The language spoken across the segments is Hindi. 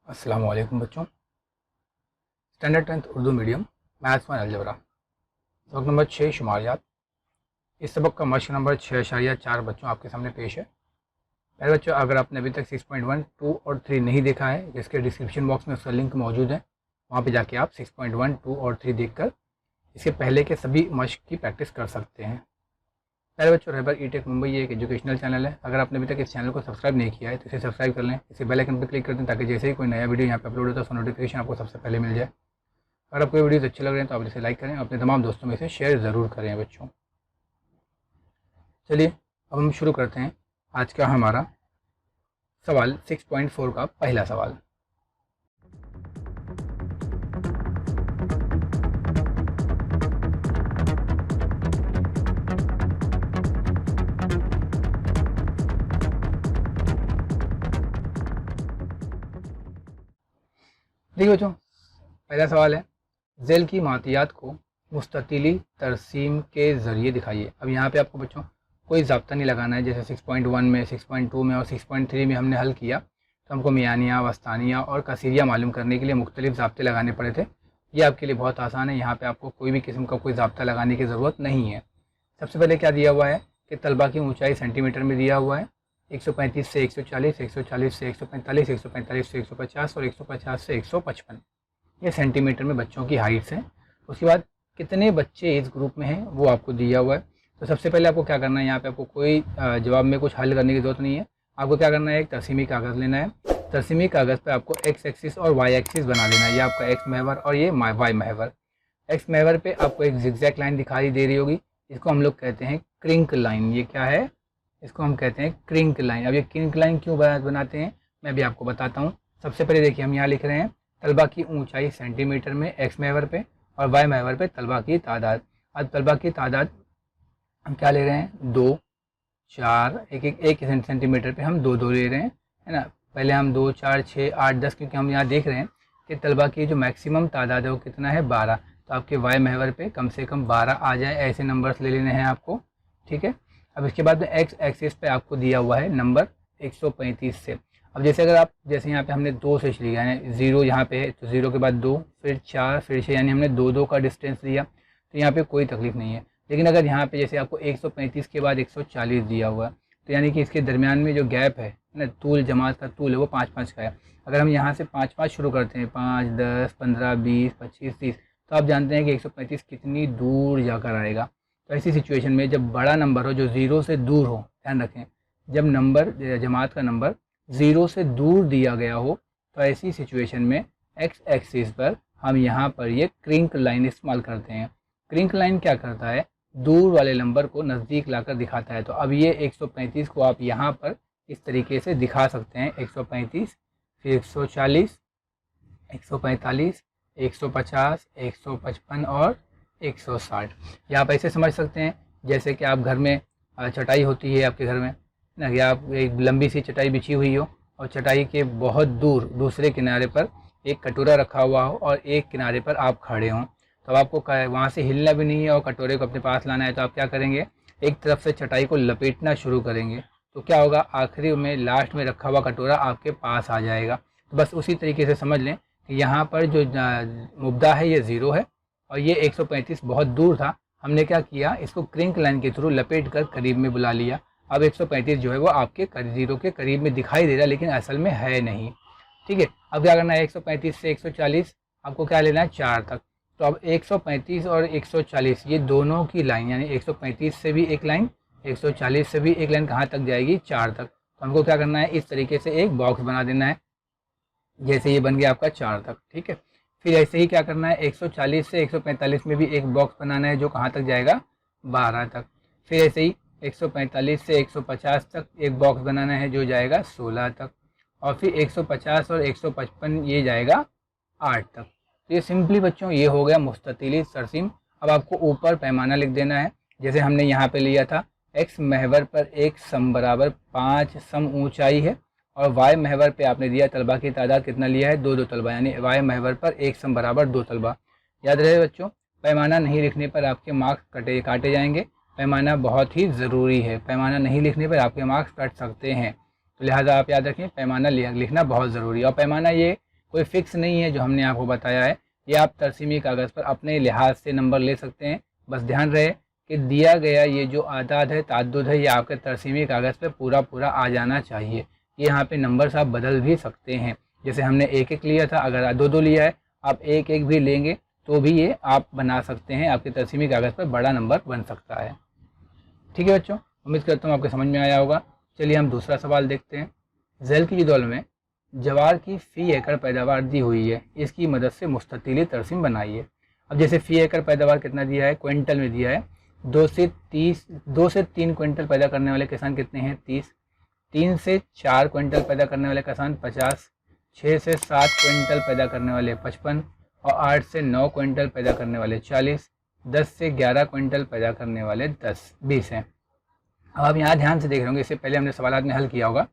अस्सलाम वालेकुम बच्चों। Standard 10th Urdu medium maths one algebra सबक नंबर 6 शुमारियात। इस सबक का मश्क नंबर 6.4 बच्चों आपके सामने पेश है। पहले बच्चों, अगर आपने अभी तक 6.1, 2 और 3 नहीं देखा है, जिसके डिस्क्रिप्शन बॉक्स में उसका लिंक मौजूद है, वहाँ पे जाके आप 6.1, 2 और 3 देखकर इसके पहले के सभी मश्क की प्रैक्टिस कर सकते हैं। पहले बच्चों, रहबर ई-टेक मुंबई ये एक एजुकेशनल चैनल है। अगर आपने अभी तक इस चैनल को सब्सक्राइब नहीं किया है तो इसे सब्सक्राइब कर लें, इसे बेल आइकन पर क्लिक कर दें ताकि जैसे ही कोई नया वीडियो यहाँ पे अपलोड होता है उसका नोटिफिकेशन आपको सबसे पहले मिल जाए। अगर आपको ये वीडियोस अच्छे लग रहे हैं तो आप इसे लाइक करें, अपने तमाम दोस्तों में इसे शेयर ज़रूर करें बच्चों। चलिए अब हम शुरू करते हैं आज का हमारा सवाल 6.4 का पहला सवाल। देखिए बच्चों, पहला सवाल है, ज़ेल की मातियात को मुस्ततिली तरसीम के ज़रिए दिखाइए। अब यहाँ पे आपको बच्चों कोई ज़ाब्ता नहीं लगाना है। जैसे 6.1 में, 6.2 में और 6.3 में हमने हल किया तो हमको मियानिया, वस्तानिया और कसीरिया मालूम करने के लिए मुख्तलिफ ज़ाब्ते लगाने पड़े थे। ये आपके लिए बहुत आसान है। यहाँ पे आपको कोई भी किस्म का कोई ज़ाब्ता लगाने की ज़रूरत नहीं है। सबसे पहले क्या दिया हुआ है कि तलबा की ऊँचाई सेंटीमीटर में दिया हुआ है। 135 से 140, 140 से 145, 145 से 150 और 150 से 155, ये सेंटीमीटर में बच्चों की हाइट्स हैं। उसके बाद कितने बच्चे इस ग्रुप में हैं वो आपको दिया हुआ है। तो सबसे पहले आपको क्या करना है, यहाँ पे आपको कोई जवाब में कुछ हल करने की ज़रूरत नहीं है। आपको क्या करना है, एक तरसीमी कागज़ लेना है। तरसीमी कागज़ पे आपको एक्स एक्सिस और वाई एक्सिस बना लेना है। ये आपका एक्स महवर और ये वाई महवर। एक्स महवर पे आपको एक जिगजैग लाइन दिखाई दे रही होगी, इसको हम लोग कहते हैं क्रिंक लाइन। ये क्या है, इसको हम कहते हैं क्रिंक लाइन। अब ये क्रिंक लाइन क्यों बनाते हैं मैं भी आपको बताता हूँ। सबसे पहले देखिए, हम यहाँ लिख रहे हैं तलबा की ऊंचाई सेंटीमीटर में एक्स महवर पे और वाई महवर पे तलबा की तादाद। अब तलबा की तादाद हम क्या ले रहे हैं, 2, 4, एक सेंटीमीटर पे हम 2 ले रहे हैं, है ना। पहले हम 2, 4, 6, 8, 10, क्योंकि हम यहाँ देख रहे हैं कि तलबा की जो मैक्सिमम तादाद है वो कितना है, 12। तो आपके वाई महवर पे कम से कम 12 आ जाए, ऐसे नंबर्स ले लेने हैं आपको, ठीक है। अब इसके बाद में एक्स एक्सिस पे आपको दिया हुआ है नंबर 135 से। अब जैसे अगर आप, जैसे यहाँ पे हमने 2 से लिया, यानी 0 यहाँ पे है तो 0 के बाद 2, फिर 4, फिर 6, यानी हमने 2 का डिस्टेंस लिया, तो यहाँ पे कोई तकलीफ नहीं है। लेकिन अगर यहाँ पे जैसे आपको 135 के बाद 140 दिया हुआ है, तो यानी कि इसके दरमियान में जो गैप है ना, तूल जमात का तूल है वो 5-5 का है। अगर हम यहाँ से 5-5 शुरू करते हैं, 5, 10, 15, 20, 25, 30, तो आप जानते हैं कि 135 कितनी दूर जाकर आएगा। तो ऐसी सिचुएशन में जब बड़ा नंबर हो जो 0 से दूर हो, ध्यान रखें, जब नंबर जमात का नंबर 0 से दूर दिया गया हो, तो ऐसी सिचुएशन में एक्स एक्सिस पर हम यहाँ पर ये क्रिंक लाइन इस्तेमाल करते हैं। क्रिंक लाइन क्या करता है, दूर वाले नंबर को नज़दीक लाकर दिखाता है। तो अब ये 135 को आप यहाँ पर इस तरीके से दिखा सकते हैं, 135, फिर 140, 145, 150, 155 और 160। या आप ऐसे समझ सकते हैं जैसे कि आप घर में चटाई होती है आपके घर में ना, या आप एक लंबी सी चटाई बिछी हुई हो और चटाई के बहुत दूर दूसरे किनारे पर एक कटोरा रखा हुआ हो और एक किनारे पर आप खड़े हों, तो आपको वहाँ से हिलना भी नहीं है और कटोरे को अपने पास लाना है। तो आप क्या करेंगे, एक तरफ से चटाई को लपेटना शुरू करेंगे, तो क्या होगा, आखिरी में लास्ट में रखा हुआ कटोरा आपके पास आ जाएगा। तो बस उसी तरीके से समझ लें कि यहाँ पर जो मुब्दा है ये 0 है और ये 135 बहुत दूर था। हमने क्या किया, इसको क्रिंक लाइन के थ्रू लपेट कर करीब में बुला लिया। अब 135 जो है वो आपके 0 के करीब में दिखाई दे रहा है, लेकिन असल में है नहीं, ठीक है। अब क्या करना है, 135 से 140 आपको क्या लेना है, 4 तक। तो अब 135 और 140 ये दोनों की लाइन, यानी 135 से भी एक लाइन, 140 से भी एक लाइन कहाँ तक जाएगी, 4 तक। तो हमको क्या करना है, इस तरीके से एक बॉक्स बना देना है, जैसे ये बन गया आपका 4 तक, ठीक है। फिर ऐसे ही क्या करना है, 140 से 145 में भी एक बॉक्स बनाना है जो कहाँ तक जाएगा, 12 तक। फिर ऐसे ही 145 से 150 तक एक बॉक्स बनाना है जो जाएगा 16 तक। और फिर 150 और 155 ये जाएगा 8 तक। तो ये सिंपली बच्चों ये हो गया मुस्ततिली तरसीम। अब आपको ऊपर पैमाना लिख देना है, जैसे हमने यहाँ पे लिया था एक्स महवर पर एक सम बराबर 5 सम ऊंचाई है और वाई महवर पे आपने दिया तलबा की तादाद कितना लिया है, 2 तलबा, यानी वाई महवर पर एक सम बराबर 2 तलबा। याद रहे बच्चों, पैमाना नहीं लिखने पर आपके मार्क्स काटे जाएंगे। पैमाना बहुत ही ज़रूरी है, पैमाना नहीं लिखने पर आपके मार्क्स कट सकते हैं। तो लिहाजा आप याद रखें, पैमाना लिखना बहुत ज़रूरी है। और पैमाना ये कोई फिक्स नहीं है जो हमने आपको बताया है, ये आप तरसीमी कागज़ पर अपने लिहाज से नंबर ले सकते हैं। बस ध्यान रहे कि दिया गया ये जो आदाद है, ताद्दुद है, ये आपके तरसीमी कागज़ पे पूरा आ जाना चाहिए। ये यहाँ पे नंबर्स आप बदल भी सकते हैं, जैसे हमने 1-1 लिया था, अगर 2-2 लिया है आप 1-1 भी लेंगे तो भी ये आप बना सकते हैं, आपके तरसीमी कागज़ पर बड़ा नंबर बन सकता है। ठीक है बच्चों, उम्मीद करता हूँ आपके समझ में आया होगा। चलिए हम दूसरा सवाल देखते हैं। झैल की जदौल में जवार की फ़ी एकड़ पैदावार दी हुई है, इसकी मदद से मुस्ततिली तरसीम बनाइए। अब जैसे फ़ी एकड़ पैदावार कितना दिया है, क्विंटल में दिया है। 2 से 3 क्विंटल पैदा करने वाले किसान कितने हैं, 30। 3 से 4 क्विंटल पैदा करने वाले किसान 50। 6 से 7 क्विंटल पैदा करने वाले 55 और 8 से 9 क्विंटल पैदा करने वाले 40। 10 से 11 क्विंटल पैदा करने वाले 20 हैं। अब आप यहाँ ध्यान से देख रहे होंगे, इससे पहले हमने सवालात में हल किया होगा,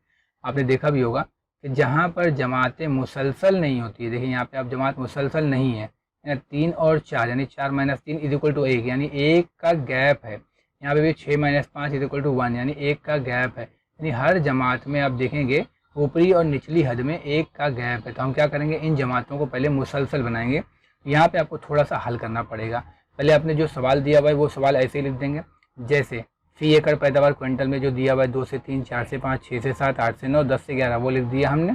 आपने देखा भी होगा कि जहाँ पर जमातें मुसलसल नहीं होती है, देखिए यहाँ पे आप जमात मुसलसल नहीं है, 3 और 4 यानी 4 - 3 = 1 यानी 1 का गैप है। यहाँ पे भी 6 - 5 = 1 यानी 1 का गैप है। यानी हर जमात में आप देखेंगे ऊपरी और निचली हद में 1 का गैप है। तो हम क्या करेंगे, इन जमातों को पहले मुसलसल बनाएंगे। यहाँ पे आपको थोड़ा सा हल करना पड़ेगा। पहले आपने जो सवाल दिया हुआ है वो सवाल ऐसे ही लिख देंगे, जैसे फ़ी एकड़ पैदावार क्विंटल में जो दिया हुआ है 2 से 3, 4 से 5, 6 से 7, 8 से 9, 10 से 11 वो लिख दिया हमने।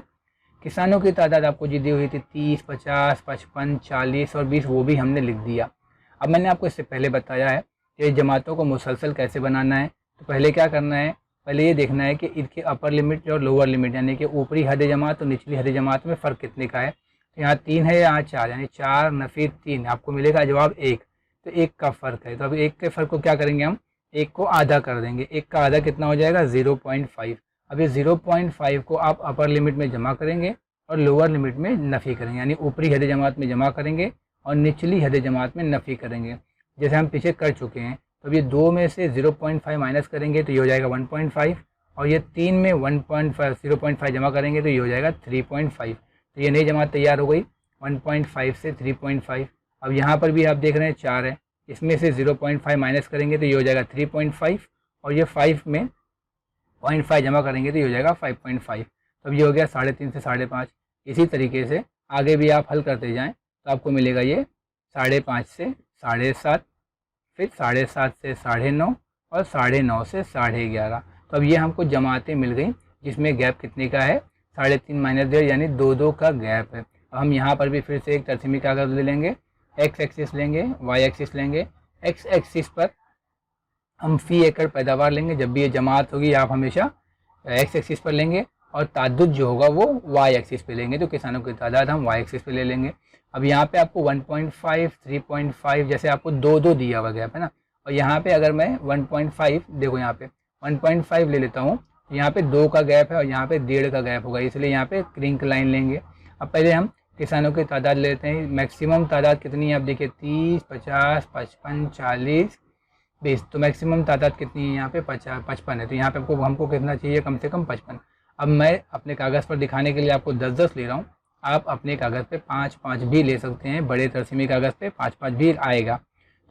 किसानों की तादाद आपको जी दी हुई थी 30, 50, 55, 40 और 20, वो भी हमने लिख दिया। अब मैंने आपको इससे पहले बताया है कि जमातों को मुसलसल कैसे बनाना है। तो पहले क्या करना है, पहले ये देखना है कि इनके अपर लिमिट और लोअर लिमिट यानी कि ऊपरी हद जमात और निचली हद जमात में फ़र्क कितने का है। तो यहाँ 3 है, यहाँ 4 यानी 4 - 3 आपको मिलेगा जवाब 1। तो 1 का फ़र्क है, तो अब 1 के फ़र्क को क्या करेंगे हम, 1 को आधा कर देंगे। 1 का आधा कितना हो जाएगा, 0.5। अब ये 0.5 को आप अपर लिमिट में जमा करेंगे और लोअर लिमिट में नफ़ी करेंगे, यानी ऊपरी हद जमात में जमा करेंगे और निचली हद जमात में नफ़ी करेंगे, जैसे हम पीछे कर चुके हैं। तो ये 2 में से 0.5 माइनस करेंगे तो ये हो जाएगा 1.5 और ये 3 में 0.5 जमा करेंगे तो ये हो जाएगा 3.5। तो ये नई जमात तैयार हो गई 1.5 से 3.5। अब यहाँ पर भी आप देख रहे हैं 4 है, इसमें से 0.5 माइनस करेंगे तो ये हो जाएगा 3.5 और ये 5 में 0.5 जमा करेंगे तो ये हो जाएगा 5.5। तो अब ये हो गया 3.5 से 5.5। इसी तरीके से आगे भी आप हल करते जाएं तो आपको मिलेगा ये 5.5 से 7.5, फिर 7.5 से 9.5 और 9.5 से 11.5। तो अब ये हमको जमातें मिल गई जिसमें गैप कितने का है, 3.5 - 1.5 यानी 2 का गैप है। अब हम यहाँ पर भी फिर से एक तरसीमी कागज़ ले लेंगे, एक्स एक्सिस लेंगे, वाई एक्सिस लेंगे। एक्स एक्सिस पर हम फ़ी एकड़ पैदावार लेंगे, जब भी ये जमात होगी आप हमेशा एक्स एक्सिस पर लेंगे और ताद्दुद जो होगा वो वाई एक्सिस पे लेंगे, तो किसानों की तादाद हम वाई एक्सिस पे ले लेंगे। अब यहाँ पे आपको 1.5, 3.5 जैसे आपको 2 दिया हुआ गैप है ना, और यहाँ पे अगर मैं 1.5 देखो यहाँ पे 1.5 ले लेता हूँ, यहाँ पे 2 का गैप है और यहाँ पे 1.5 का गैप होगा, इसलिए यहाँ पे क्रिंक लाइन लेंगे। अब पहले हम किसानों की तादाद लेते हैं। मैक्सिमम तादाद कितनी है आप देखिए, 30, 50, 55, 40, 20। तो मैक्सिमम तादाद कितनी है यहाँ पे 55 है, तो यहाँ पे आपको हमको कितना चाहिए, कम से कम 55। अब मैं अपने कागज़ पर दिखाने के लिए आपको 10-10 ले रहा हूँ, आप अपने कागज़ पे 5-5 भी ले सकते हैं, बड़े तरसीमी कागज़ पे 5-5 भी आएगा।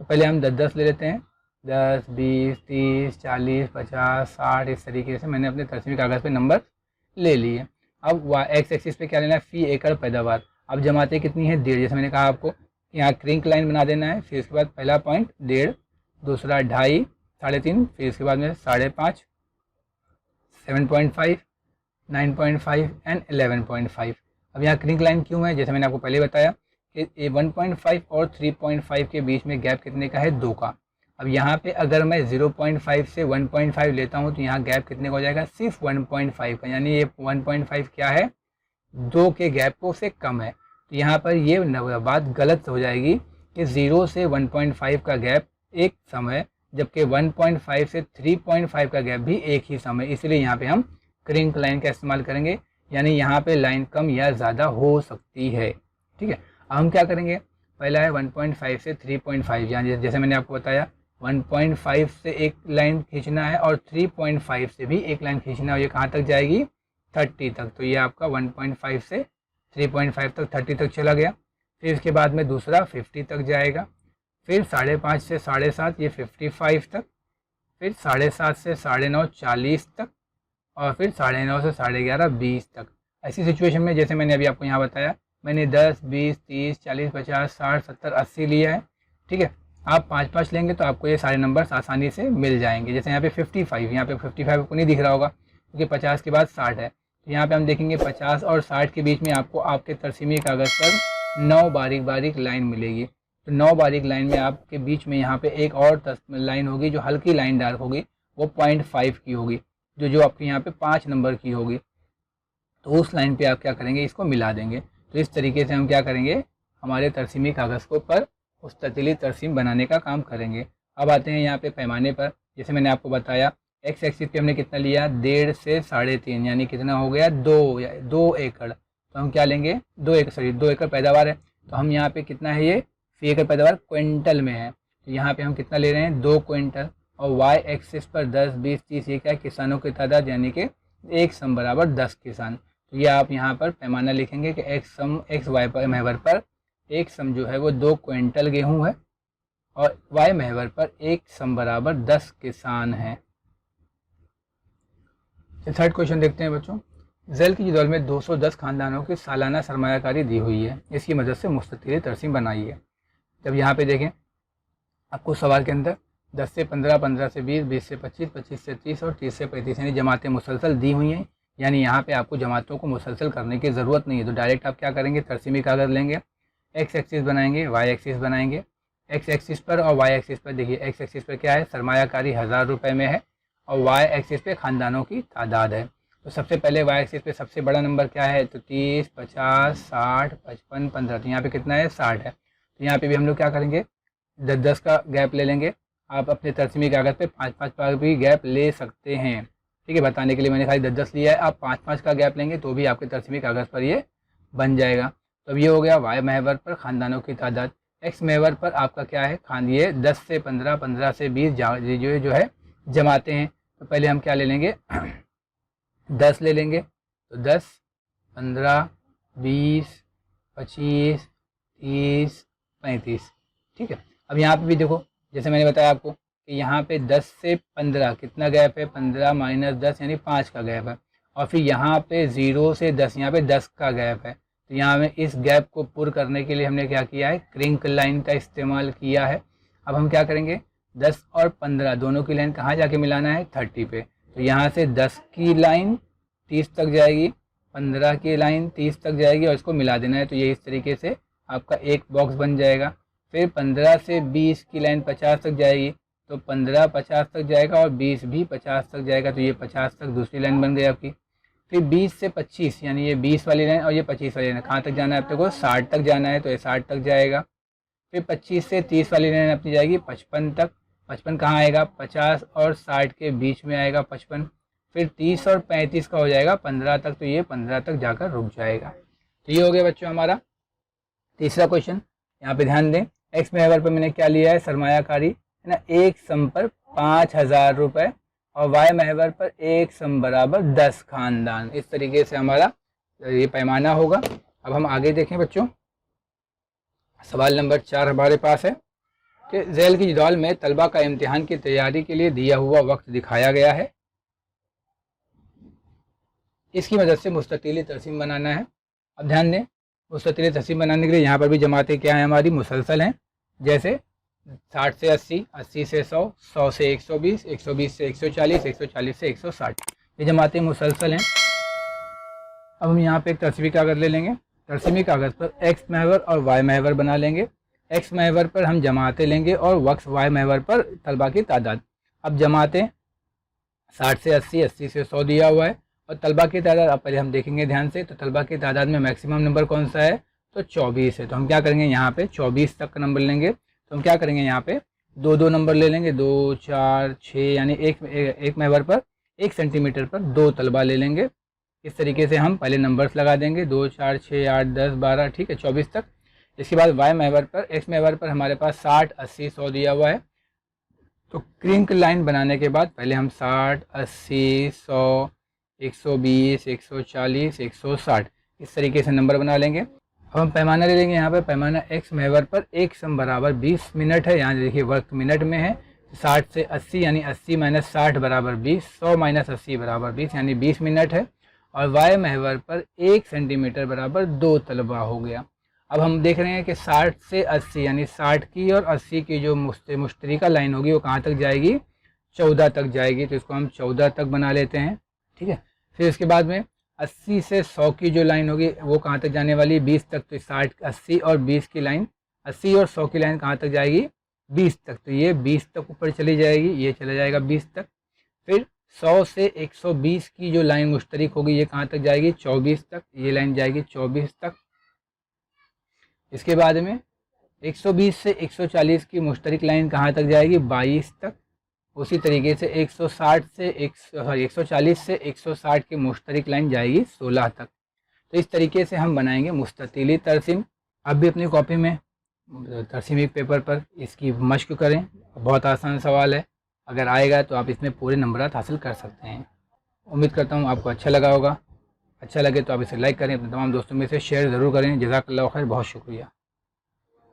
तो पहले हम 10-10 ले लेते हैं, 10, 20, 30, 40, 50, 60, इस तरीके से मैंने अपने तरसीमी कागज़ पे नंबर ले लिए। अब एक्स एक्सिस पे क्या लेना है, फ़ी एकड़ पैदावार। अब जमातें कितनी है, 1.5, जैसे मैंने कहा आपको यहाँ क्रिंक लाइन बना देना है। फिर इसके बाद पहला पॉइंट 1.5, दूसरा 2.5, 3.5, फिर इसके बाद में 5.5, 7.5, 9.5 एंड 11.5। अब यहाँ क्रिंक लाइन क्यों है, जैसे मैंने आपको पहले बताया कि 1.5 और 3.5 के बीच में गैप कितने का है, 2 का। अब यहाँ पे अगर मैं 0.5 से 1.5 लेता हूँ तो यहाँ गैप कितने का हो जाएगा, सिर्फ 1.5 का, यानी ये 1.5 क्या है, 2 के गैप को से कम है। तो यहाँ पर ये बात गलत हो जाएगी कि 0 से 1.5 का गैप एक सम है, जबकि 1.5 से 3.5 का गैप भी एक ही सम है। इसलिए यहाँ पे हम क्रिंक लाइन का इस्तेमाल करेंगे, यानी यहाँ पे लाइन कम या ज़्यादा हो सकती है। ठीक है, अब हम क्या करेंगे, पहला है 1.5 से 3.5, यानी जैसे मैंने आपको बताया 1.5 से एक लाइन खींचना है और 3.5 से भी एक लाइन खींचना है, और ये कहाँ तक जाएगी, 30 तक। तो ये आपका 1.5 से 3.5 तक 30 तक चला गया। फिर इसके बाद में दूसरा 50 तक जाएगा, फिर 5.5 से 7.5 ये 55 तक, फिर 7.5 से 9.5 40 तक, और फिर 9.5 से 11.5 20 तक। ऐसी सिचुएशन में जैसे मैंने अभी आपको यहाँ बताया मैंने 10, 20, 30, 40, 50, 60, 70, 80 लिया है। ठीक है, आप 5-5 लेंगे तो आपको ये सारे नंबर्स आसानी से मिल जाएंगे। जैसे यहाँ पे 55, यहाँ पे 55 आपको नहीं दिख रहा होगा क्योंकि 50 के बाद 60 है। तो यहाँ पे हम देखेंगे 50 और 60 के बीच में आपको आपके तरसीमी कागज़ पर 9 बारीक बारीक लाइन मिलेगी। तो 9 बारीक लाइन में आपके बीच में यहाँ पे एक और लाइन होगी जो हल्की लाइन डार्क होगी, वो 0.5 की होगी, जो आपके यहाँ पे 5 नंबर की होगी। तो उस लाइन पे आप क्या करेंगे, इसको मिला देंगे। तो इस तरीके से हम क्या करेंगे, हमारे तरसीमी कागज़ को पर मुस्ततिली तरसीम बनाने का काम करेंगे। अब आते हैं यहाँ पे पैमाने पर। जैसे मैंने आपको बताया एक्स एक्सिस पे हमने कितना लिया, 1.5 से 3.5, यानी कितना हो गया 2 एकड़। तो हम क्या लेंगे, 2 एकड़ पैदावार है। तो हम यहाँ पे कितना है, ये फी एकड़ पैदावार क्विंटल में है। तो यहाँ पे हम कितना ले रहे हैं, 2 क्विंटल। और वाई एक्सिस पर 10, 20, 30 ये क्या है, किसानों की तादाद, यानी कि एक सम बराबर 10 किसान। तो ये आप यहाँ पर पैमाना लिखेंगे कि एक्स वाई पर महवर पर एक सम जो है वो 2 क्विंटल गेहूँ है और वाई महवर पर एक सम बराबर 10 किसान है। थर्ड क्वेश्चन देखते हैं बच्चों। ज़ैल की जदौल में 210 खानदानों की सालाना सरमायाकारी दी हुई है, इसकी मदद से मुस्ततिल तरसीम बनाई है। जब यहाँ पे देखें आपको सवाल के अंदर 10 से 15, 15 से 20, 20 से 25, 25 से 30 और 30 से 35 यानी जमातें मुसलसल दी हुई हैं। यानी यहाँ पे आपको जमातों को मुसलसल करने की ज़रूरत नहीं है। तो डायरेक्ट आप क्या करेंगे, तरसीमी कागज़ लेंगे, एक्स एक्सिस बनाएंगे, वाई एक्सिस बनाएंगे। एक्स एक्सिस पर और वाई एक्सिस पर देखिए, एक्स एक्सिस पर क्या है, सरमायाकारी 1000 रुपये में है और वाई एक्सिस पे खानदानों की तादाद है। तो सबसे पहले वाई एक्सिस पे सबसे बड़ा नंबर क्या है, तो 30, 50, 60, 55, 15। तो यहाँ पे कितना है, 60 है। तो यहाँ पे भी हम लोग क्या करेंगे, 10-10 का गैप ले लेंगे। आप अपने तरसीमी कागज़ पे 5-5 का भी गैप ले सकते हैं। ठीक है, बताने के लिए मैंने खाली 10-10 लिया है। आप 5-5 का गैप लेंगे तो भी आपके तरसीमी कागज़ पर ये बन जाएगा। तो अब ये हो गया वाई महवर पर खानदानों की तादाद। एक्स महवर पर आपका क्या है, ये 10 से 15, 15 से 20 जो है जमाते हैं। तो पहले हम क्या ले लेंगे, 10 ले लेंगे। तो 10, 15, 20, 25, 30, 35। ठीक है, अब यहाँ पे भी देखो, जैसे मैंने बताया आपको कि यहाँ पे 10 से 15 कितना गैप है, 15 माइनस 10 यानी 5 का गैप है। और फिर यहाँ पे 0 से 10, यहाँ पे 10 का गैप है। तो यहाँ में इस गैप को पूरा करने के लिए हमने क्या किया है, क्रिंक लाइन का इस्तेमाल किया है। अब हम क्या करेंगे, 10 और 15 दोनों की लाइन कहाँ जाके मिलाना है, 30 पे। तो यहाँ से 10 की लाइन 30 तक जाएगी, 15 की लाइन 30 तक जाएगी और इसको मिला देना है। तो ये इस तरीके से आपका एक बॉक्स बन जाएगा। फिर 15 से 20 की लाइन 50 तक जाएगी, तो 15 50 तक जाएगा और 20 भी 50 तक जाएगा। तो ये 50 तक दूसरी लाइन बन गई आपकी। फिर 20 से 25 यानी ये 20 वाली लाइन और ये 25 वाली लाइन, कहाँ तक जाना है आपको को, 60 तक जाना है, तो ये 60 तक जाएगा। फिर 25 से 30 वाली लाइन अपनी जाएगी 55 तक। 55 कहाँ आएगा, 50 और 60 के बीच में आएगा 55। फिर 30 और 35 का हो जाएगा 15 तक, तो ये 15 तक जाकर रुक जाएगा। तो ये हो गया बच्चों हमारा तीसरा क्वेश्चन। यहाँ पे ध्यान दें, एक्स महवर पर मैंने क्या लिया है, सरमायाकारी है ना, एक सम पर 5000 रुपये और वाई महवर पर एक सम बराबर 10 खानदान। इस तरीके से हमारा ये पैमाना होगा। अब हम आगे देखें बच्चों, सवाल नंबर 4 हमारे पास है कि ज़ैल की जदौल में तलबा का इम्तिहान की तैयारी के लिए दिया हुआ वक्त दिखाया गया है, इसकी मदद से मुस्ततिली तरसीम बनाना है। अब ध्यान दें, मुस्ततिली तरसीम बनाने के लिए यहाँ पर भी जमातें क्या हैं, हमारी मुसलसल हैं। जैसे 60 से 80, 80 से 100, 100 से 120, 120 से 140, 140 से 160, ये जमातें मुसलसल हैं। अब हम यहाँ पे एक तरसीमी कागज़ ले लेंगे। तरसीमी कागज़ पर एक्स महवर और वाई महवर बना लेंगे। एक्स महवर पर हम जमातें लेंगे और वक्स वाई महवर पर तलबा की तादाद। अब जमातें 60 से 80, 80 से 100 दिया हुआ है और तलबा की तादाद अब पहले हम देखेंगे ध्यान से। तो तलबा की तादाद में मैक्सिमम नंबर कौन सा है, तो 24 है। तो हम क्या करेंगे, यहाँ पे 24 तक का नंबर लेंगे। तो हम क्या करेंगे, यहाँ पे 2-2 नंबर ले लेंगे, 2, 4, 6 यानी एक महवर पर 1 सेंटीमीटर पर 2 तलबा ले लेंगे। इस तरीके से हम पहले नंबर्स लगा देंगे, 2, 4, 6, 8, 10, 12, ठीक है, 24 तक। इसके बाद वाई महवर पर, एक्स महवर पर हमारे पास 60, 80, 100 दिया हुआ है। तो क्रिंक लाइन बनाने के बाद पहले हम 60, 80, 100, 120, 140, 160 इस तरीके से नंबर बना लेंगे। अब हम पैमाना ले लेंगे। यहाँ पर पैमाना एक्स महवर पर एक सम बराबर 20 मिनट है। यहाँ देखिए वक्त मिनट में है। 60 से 80 यानी 80 माइनस 60 बराबर 20, 100 माइनस 80 बराबर 20 यानी 20 मिनट है। और वाई महवर पर 1 सेंटीमीटर बराबर 2 तलबा हो गया। अब हम देख रहे हैं कि 60 से 80 यानी 60 की और 80 की जो मुश्तरिका लाइन होगी वो कहाँ तक जाएगी, 14 तक जाएगी। तो इसको हम 14 तक बना लेते हैं, ठीक है। फिर इसके बाद में 80 से 100 की जो लाइन होगी वो कहाँ तक जाने वाली, 20 तक। तो 60, 80 और 20 की लाइन, 80 और 100 की लाइन कहाँ तक जाएगी, 20 तक। तो ये 20 तक ऊपर चली जाएगी, ये चला जाएगा 20 तक। फिर 100 से 120 की जो लाइन मुश्तरिक होगी ये कहाँ तक जाएगी, 24 तक। ये लाइन जाएगी 24 तक। इसके बाद में 120 से 140 की मुश्तरिक लाइन कहाँ तक जाएगी, 22 तक। उसी तरीके से 140 से 160 की मुश्तरिक लाइन जाएगी 16 तक। तो इस तरीके से हम बनाएंगे मुस्ततीली तरसीम। अब भी अपनी कॉपी में तरसीमी पेपर पर इसकी मश्क करें, बहुत आसान सवाल है। अगर आएगा तो आप इसमें पूरे नंबरात हासिल कर सकते हैं। उम्मीद करता हूँ आपको अच्छा लगा होगा। अच्छा लगे तो आप इसे लाइक करें, अपने तमाम दोस्तों में से शेयर ज़रूर करें। जज़ाकल्लाहु खैर, बहुत शुक्रिया।